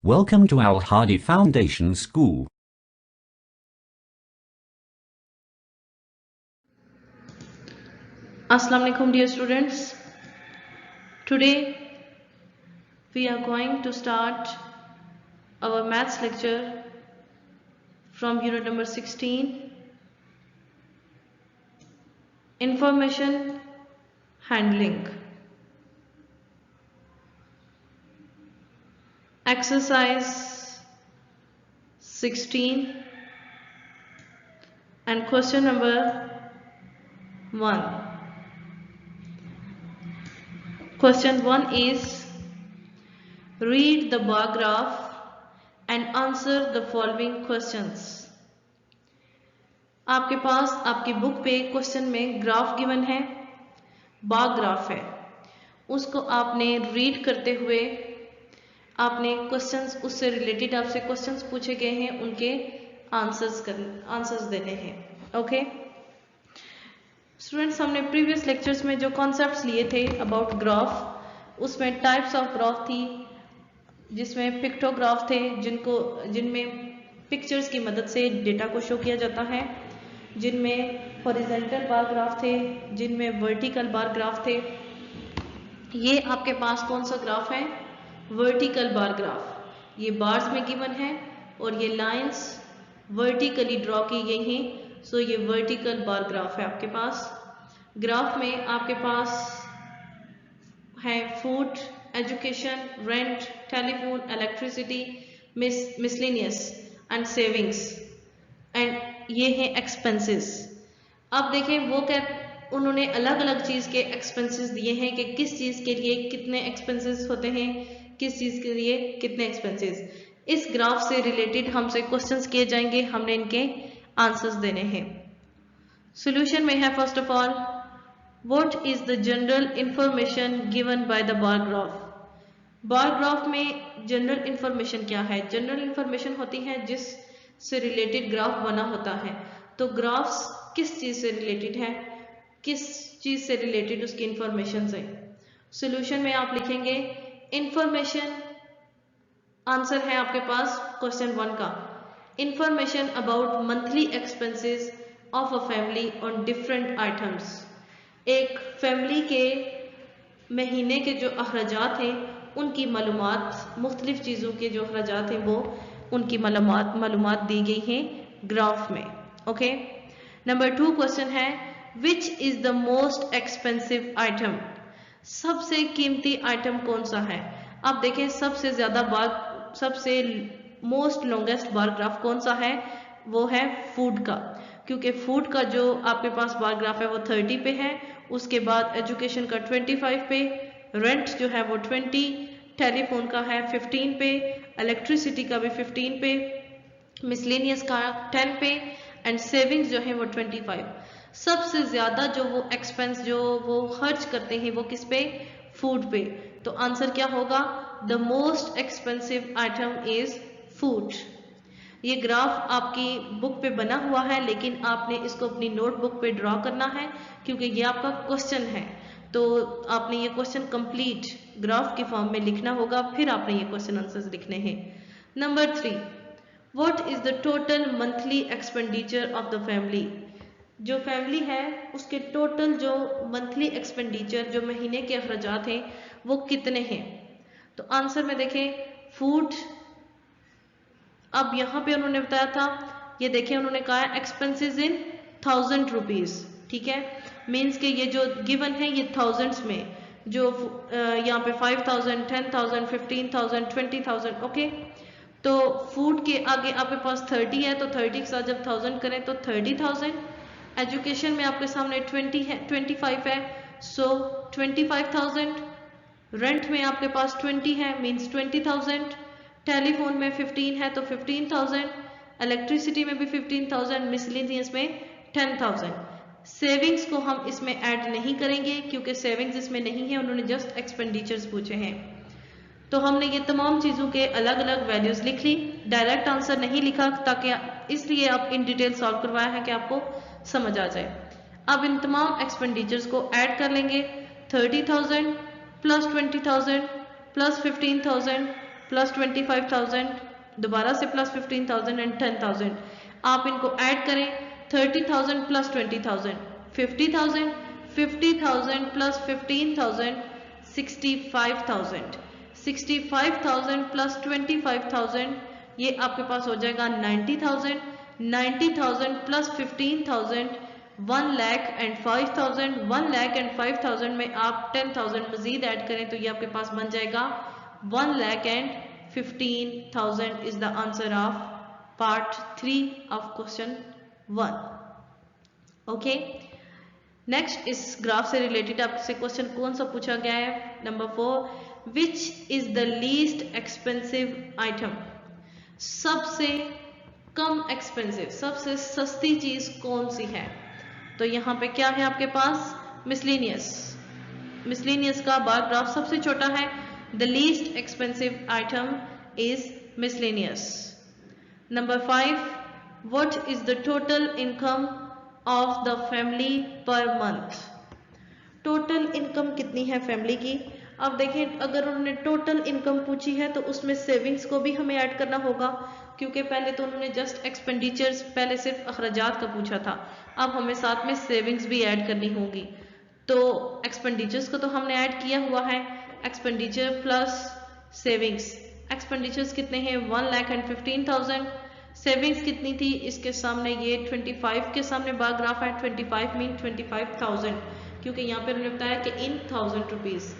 Welcome to Al Hadi Foundation School. Assalamu alaikum dear students. Today we are going to start our maths lecture from unit number 16, Information Handling. Exercise 16 and question number 1. Question 1 is read the bar graph and answer the following questions. आपके पास आपकी book पे question में graph given है, bar graph है, उसको आपने read करते हुए आपने क्वेश्चंस उससे रिलेटेड आपसे क्वेश्चंस पूछे गए हैं, उनके आंसर्स देने हैं. ओके स्टूडेंट्स, हमने प्रीवियस लेक्चर्स में जो कॉन्सेप्ट्स लिए थे अबाउट ग्राफ, उसमें टाइप्स ऑफ ग्राफ थी, जिसमें पिक्टोग्राफ थे जिनमें पिक्चर्स की मदद से डेटा को शो किया जाता है, जिनमें हॉरिजॉन्टल बार ग्राफ थे, जिनमें वर्टिकल बार ग्राफ थे. ये आपके पास कौन सा ग्राफ है? Vertical bar graph. ये बार्स में गिवन है और ये लाइंस वर्टिकली ड्रॉ की गई हैं, सो ये वर्टिकल बार ग्राफ है आपके पास. ग्राफ में आपके पास है food, education, rent, telephone, electricity, miscellaneous and savings, and ये है एक्सपेंसेस. अब देखें उन्होंने अलग अलग चीज़ के एक्सपेंसेस दिए हैं कि किस चीज़ के लिए कितने एक्सपेंसेस होते हैं, किस चीज़ के लिए कितने एक्सपेंसेस. इस ग्राफ से रिलेटेड हमसे क्वेश्चंस किए जाएंगे, हमने इनके आंसर्स देने हैं. सॉल्यूशन में है first of all, what is the general information given by the bar graph. Bar graph में जनरल इंफॉर्मेशन क्या है? जनरल इंफॉर्मेशन होती है जिस से रिलेटेड ग्राफ बना होता है. तो ग्राफ्स किस चीज से रिलेटेड है, किस चीज से रिलेटेड उसकी इंफॉर्मेशन है. सॉल्यूशन में आप लिखेंगे इंफॉर्मेशन, आंसर है आपके पास क्वेश्चन 1 का, information about monthly expenses of a family on different items. एक फैमिली के महीने के जो अखराजात हैं उनकी मालूमात, मुख्तलिफ चीज़ों के जो अखराजात हैं वो उनकी मालूमात दी गई हैं ग्राफ में. ओके नंबर 2 क्वेश्चन है which is the most expensive item. सबसे कीमती आइटम कौन सा है? आप देखें सबसे मोस्ट लॉन्गेस्ट बार ग्राफ कौन सा है? वो है फूड का, क्योंकि फूड का जो आपके पास बार ग्राफ है वो 30 पे है, उसके बाद एजुकेशन का 25 पे, रेंट जो है वो 20, टेलीफोन का है 15 पे, इलेक्ट्रिसिटी का भी 15 पे, मिसलेनियस का 10 पे, एंड सेविंग्स जो है वो 25. सबसे ज़्यादा जो वो एक्सपेंस जो वो खर्च करते हैं वो किस पे? फूड पे. तो आंसर क्या होगा? The most expensive item is food. ये ग्राफ आपकी बुक पे बना हुआ है, लेकिन आपने इसको अपनी नोटबुक पे ड्रॉ करना है क्योंकि ये आपका क्वेश्चन है. तो आपने ये क्वेश्चन कंप्लीट ग्राफ की फॉर्म में लिखना होगा, फिर आपने ये क्वेश्चन आंसर्स लिखने हैं. Number 3, what is the total monthly expenditure of the family. जो फैमिली है उसके टोटल जो मंथली एक्सपेंडिचर, जो महीने के अखराजात हैं वो कितने हैं. तो आंसर में देखें फूड, अब यहाँ पे उन्होंने बताया था, ये देखें उन्होंने कहा है एक्सपेंसेस इन 1000 रुपीज़. ठीक है, मीन्स के ये जो गिवन है ये थाउजेंड्स में, जो यहाँ पे 5000, 10,000, 15,000, 20,000. ओके, तो फूड के आगे आपके पास 30 है, तो 30 के साथ जब 1000 करें तो 30,000. एजुकेशन में आपके सामने 25 है, सो 25,000. रेंट में आपके पास 20 है, मीन्स 20,000. टेलीफोन में 15 है तो 15,000. इलेक्ट्रिसिटी में भी 15,000, मिसलेनियस में 10,000. सेविंग्स को हम इसमें ऐड नहीं करेंगे क्योंकि सेविंग्स इसमें नहीं है, उन्होंने जस्ट एक्सपेंडिचर्स पूछे हैं. तो हमने ये तमाम चीज़ों के अलग अलग वैल्यूज लिख ली, डायरेक्ट आंसर नहीं लिखा, ताकि इसलिए आप इन डिटेल सॉल्व करवाया है कि आपको समझ आ जाए. अब इन तमाम एक्सपेंडिचर्स को ऐड कर लेंगे. 30,000 प्लस 20,000 प्लस 15,000 प्लस 25,000, दोबारा से प्लस 15,000 एंड 10,000। आप इनको ऐड करें, 30,000 प्लस 20,000 50,000, 50,000 प्लस 15,000 65,000, 65,000 प्लस 25,000 ये आपके पास हो जाएगा 90,000, 90,000 प्लस 15,000 1,05,000, 1,05,000 में आप 10,000 मजीद ऐड करें तो ये आपके पास बन जाएगा 1,15,000 is the answer of part 3 of question 1। Okay, next इस ग्राफ से रिलेटेड आपसे क्वेश्चन कौन सा पूछा गया है? Number 4, which is the least expensive item? सबसे कम एक्सपेंसिव, सबसे सस्ती चीज कौन सी है? तो यहाँ पे क्या है आपके पास? मिसलेनियस। मिसलेनियस का बार ग्राफ सबसे छोटा है। The least expensive item is miscellaneous. Number 5, what is the total income of the family per month? Total income कितनी है फैमिली की? अब देखें, अगर उन्होंने टोटल इनकम पूछी है तो उसमें सेविंग्स को भी हमें ऐड करना होगा, क्योंकि पहले तो उन्होंने जस्ट एक्सपेंडिचर्स, पहले सिर्फ अखराजात का पूछा था, अब हमें साथ में सेविंग्स भी ऐड करनी होगी। तो एक्सपेंडिचर्स को तो हमने ऐड किया हुआ है, एक्सपेंडिचर प्लस सेविंग्स। एक्सपेंडिचर्स कितने हैं? 1,15,000। सेविंग्स कितनी थी? इसके सामने ये 25 के सामने बार ग्राफ है, 25 मीन 25,000, क्योंकि यहाँ पे उन्होंने बताया कि इन 1,000 रुपीज,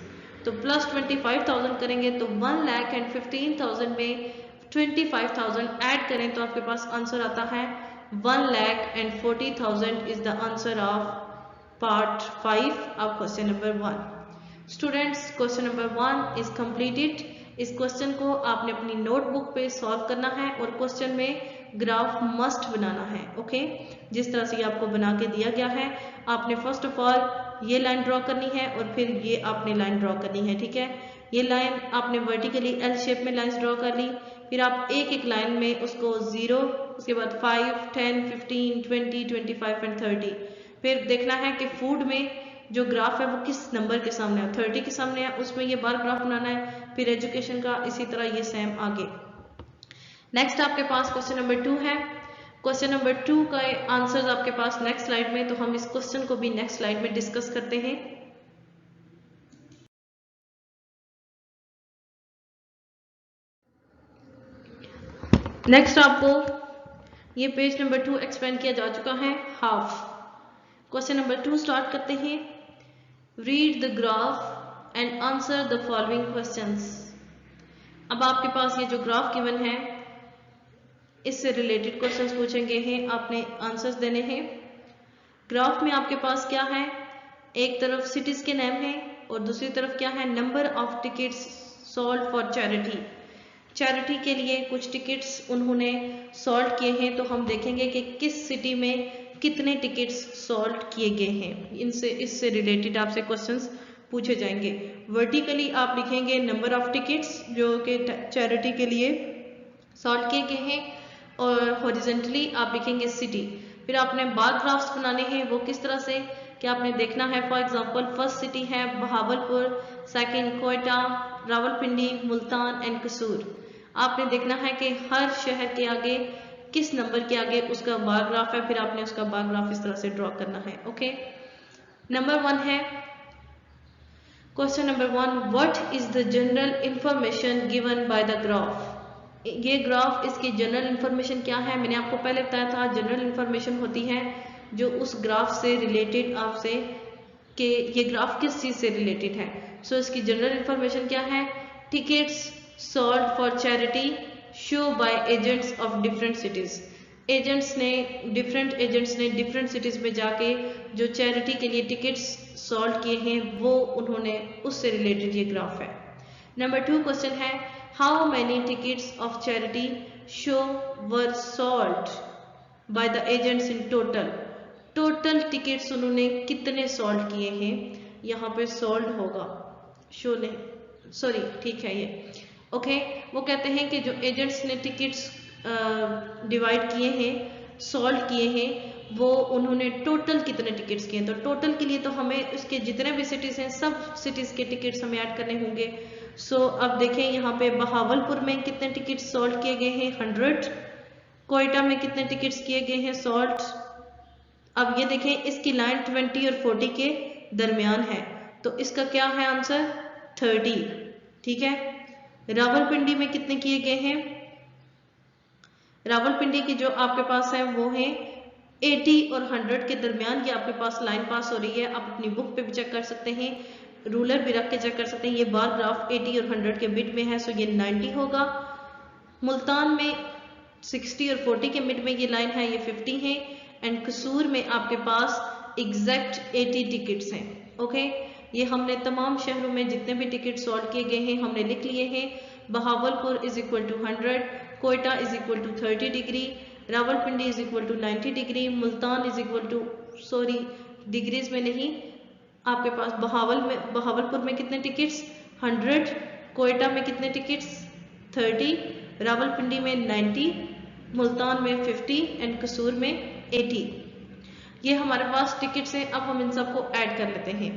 तो प्लस 25,000 करेंगे तो 1,15,000 में 25,000 ऐड करें तो आपके पास आंसर आता है 1,40,000 is the answer of part 5 of question number 1। Students, question number 1 is completed. इस क्वेश्चन को आपने अपनी नोटबुक पे सॉल्व करना है और क्वेश्चन में ग्राफ मस्ट बनाना है। ओके, जिस तरह से आपको बना के दिया गया है, आपने फर्स्ट ऑफ ऑल ये लाइन ड्रॉ करनी है और फिर ये आपने लाइन ड्रॉ करनी है। ठीक है, ये लाइन आपने वर्टिकली एल शेप में लाइंस ड्रॉ कर ली, फिर आप एक एक लाइन में उसको 0, उसके बाद 5, 10, 15, 20, 25 एंड 30। फिर देखना है कि फूड में जो ग्राफ है वो किस नंबर के सामने है, 30 के सामने है, उसमें ये बार ग्राफ बनाना है। फिर एजुकेशन का इसी तरह ये सेम आगे। नेक्स्ट आपके पास क्वेश्चन नंबर 2 है। क्वेश्चन नंबर 2 का आंसर्स आपके पास नेक्स्ट स्लाइड में, तो हम इस क्वेश्चन को भी नेक्स्ट स्लाइड में डिस्कस करते हैं। नेक्स्ट आपको ये पेज नंबर 2 एक्सप्लेन किया जा चुका है, हाफ। क्वेश्चन नंबर 2 स्टार्ट करते हैं। Read the graph and answer the following questions. अब आपके पास ये जो ग्राफ गिवन है, इससे रिलेटेड क्वेश्चंस पूछे गए हैं, आपने आंसर्स देने हैं। ग्राफ में आपके पास क्या है? एक तरफ सिटीज के नेम है और दूसरी तरफ क्या है? Number of tickets sold for charity. Charity के लिए कुछ टिकट्स उन्होंने सोल्ड किए हैं, तो हम देखेंगे कि किस सिटी में कितने टिकट्स सोल्ड किए गए हैं। इससे रिलेटेड आपसे क्वेश्चंस पूछे जाएंगे। वर्टिकली आप लिखेंगे नंबर ऑफ टिकट्स जो कि चैरिटी के लिए सोल्ड किए गए हैं, और हॉरिजॉन्टली आप लिखेंगे सिटी। फिर आपने बार ग्राफ्स बनाने हैं, वो किस तरह से कि आपने देखना है, फॉर एग्जांपल फर्स्ट सिटी है बहावलपुर, सेकंड कोयटा, रावलपिंडी, मुल्तान एंड कसूर। आपने देखना है कि हर शहर के आगे किस नंबर के आगे उसका बार ग्राफ है, फिर आपने उसका बार ग्राफ इस तरह से ड्रॉ करना है। ओके, नंबर 1 है question number 1, what is the general information given by the graph. ये ग्राफ, इसकी जनरल इंफॉर्मेशन क्या है? मैंने आपको पहले बताया था, जनरल इंफॉर्मेशन होती है जो उस ग्राफ से रिलेटेड आपसे कि ये ग्राफ किस चीज से रिलेटेड है। सो इसकी जनरल इंफॉर्मेशन क्या है? Tickets sold for charity show by agents of different cities. Different agents ने डिफरेंट सिटीज में जाके जो चैरिटी के लिए टिकट्स सोल्ड किए हैं, वो उन्होंने उससे रिलेटेड ये ग्राफ है। नंबर 2 क्वेश्चन है, how many tickets of charity show were sold by the agents in total. Total tickets उन्होंने कितने सोल्ड किए हैं? यहाँ पे सोल्ड होगा, शो नहीं, सॉरी, ठीक है ये। ओके, वो कहते हैं कि जो एजेंट्स ने टिकट्स डिवाइड किए हैं, सोल्ड किए हैं, वो उन्होंने टोटल कितने टिकट्स किए हैं। तो टोटल के लिए तो हमें उसके जितने भी सिटीज हैं, सब सिटीज के टिकट्स हमें ऐड करने होंगे। सो अब देखें यहाँ पे बहावलपुर में कितने टिकट सॉल्व किए गए हैं 100, कोयटा में कितने टिकट्स किए गए हैं सॉल्व। अब ये देखें इसकी लाइन 20 और 40 के दरमियान है, तो इसका क्या है आंसर 30, ठीक है। रावलपिंडी में कितने किए गए हैं, रावलपिंडी की जो आपके पास है वो है 80 और 100 के दरमियान, ये आपके पास लाइन पास हो रही है। आप अपनी बुक पे भी चेक कर सकते हैं, रूलर भी रख के चेक कर सकते हैं। ये बार ग्राफ 80 और 100 के मिड में है, सो ये 90 होगा। मुल्तान में 60 और 40 के मिड में ये लाइन है, ये 50 है। एंड कसूर में आपके पास एग्जैक्ट 80 टिकट्स हैं। ओके, ये हमने तमाम शहरों में जितने भी टिकट सॉल्व किए गए हैं हमने लिख लिए हैं। Bahawalpur is equal to 100, Quetta is equal to 30 degree, Rawalpindi is equal to 90 degree, Multan is equal to, sorry degrees में नहीं, आपके पास बहावलपुर में कितने टिकट्स 100, कोयटा में कितने टिकट्स 30, रावलपिंडी में 90, मुल्तान में 50 एंड कसूर में 80। ये हमारे पास टिकट्स हैं। अब हम इन सबको ऐड कर लेते हैं।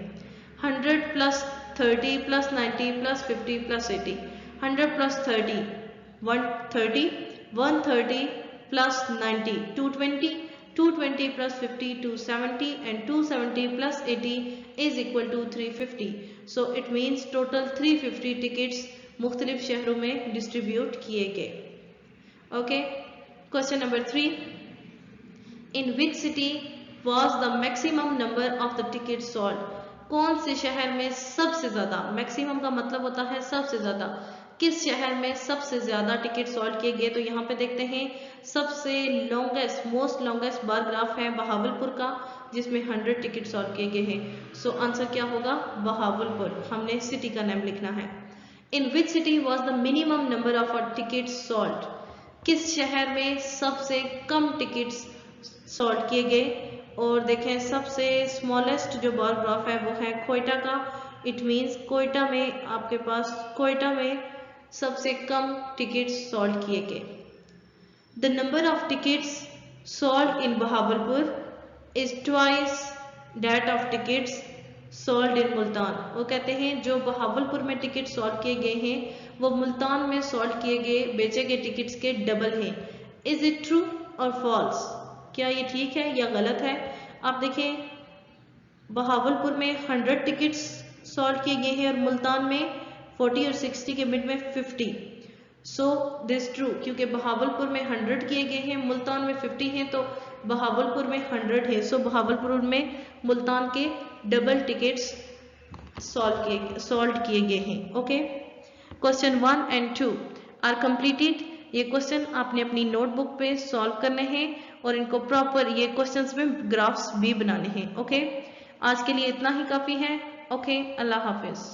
100 plus 30 plus 90 plus 50 plus 80, 100 plus 30 130, 130 plus 90 220, 220 plus 50 270 and 270 plus 80 is equal to 350। So it means total 350 tickets मुख्तलिफ शहरों में डिस्ट्रीब्यूट किए गए। Okay, question number 3, in which city was the maximum number of the ticket solve. कौन से शहर में सबसे ज्यादा, मैक्सिमम का मतलब होता है सबसे ज्यादा, किस शहर में सबसे ज्यादा टिकट सॉल्व किए गए। तो यहाँ पे देखते हैं सबसे longest most longest bar graph है बहावलपुर का, जिसमें 100 टिकट सॉल्व किए गए हैं। सो आंसर क्या होगा बहावलपुर। हमने सिटी का नाम लिखना है। In which city was the minimum number of ticket solve. किस शहर में सबसे कम टिकट्स सॉल्व किए गए। और देखें सबसे स्मॉलेस्ट जो बार ग्राफ है वो है कोयटा का। इट मीन्स कोयटा में आपके पास कोयटा में सबसे कम टिकट्स सॉल्व किए गए। The number of tickets solve in Bahawalpur is twice that of tickets solve in Multan. वो कहते हैं जो बहावलपुर में टिकट सॉल्व किए गए हैं वो मुल्तान में सॉल्व किए गए बेचे गए टिकट्स के डबल हैं। इज इट ट्रू और फॉल्स, क्या ये ठीक है या गलत है। आप देखें बहावलपुर में 100 टिकट्स सॉल्व किए गए हैं और मुल्तान में 40 और 60 के मिड में 50। सो दिस ट्रू, क्योंकि बहावलपुर में 100 किए गए हैं, मुल्तान में 50 हैं, तो बहावलपुर में 100 है। सो बहावलपुर में मुल्तान के डबल टिकट्स सॉल्व किए गए हैं। Okay, question 1 and 2 are completed. ये क्वेश्चन आपने अपनी नोटबुक पे सॉल्व करने हैं और इनको प्रॉपर ये क्वेश्चंस में ग्राफ्स भी बनाने हैं। ओके, आज के लिए इतना ही काफी है। ओके, अल्लाह हाफिज।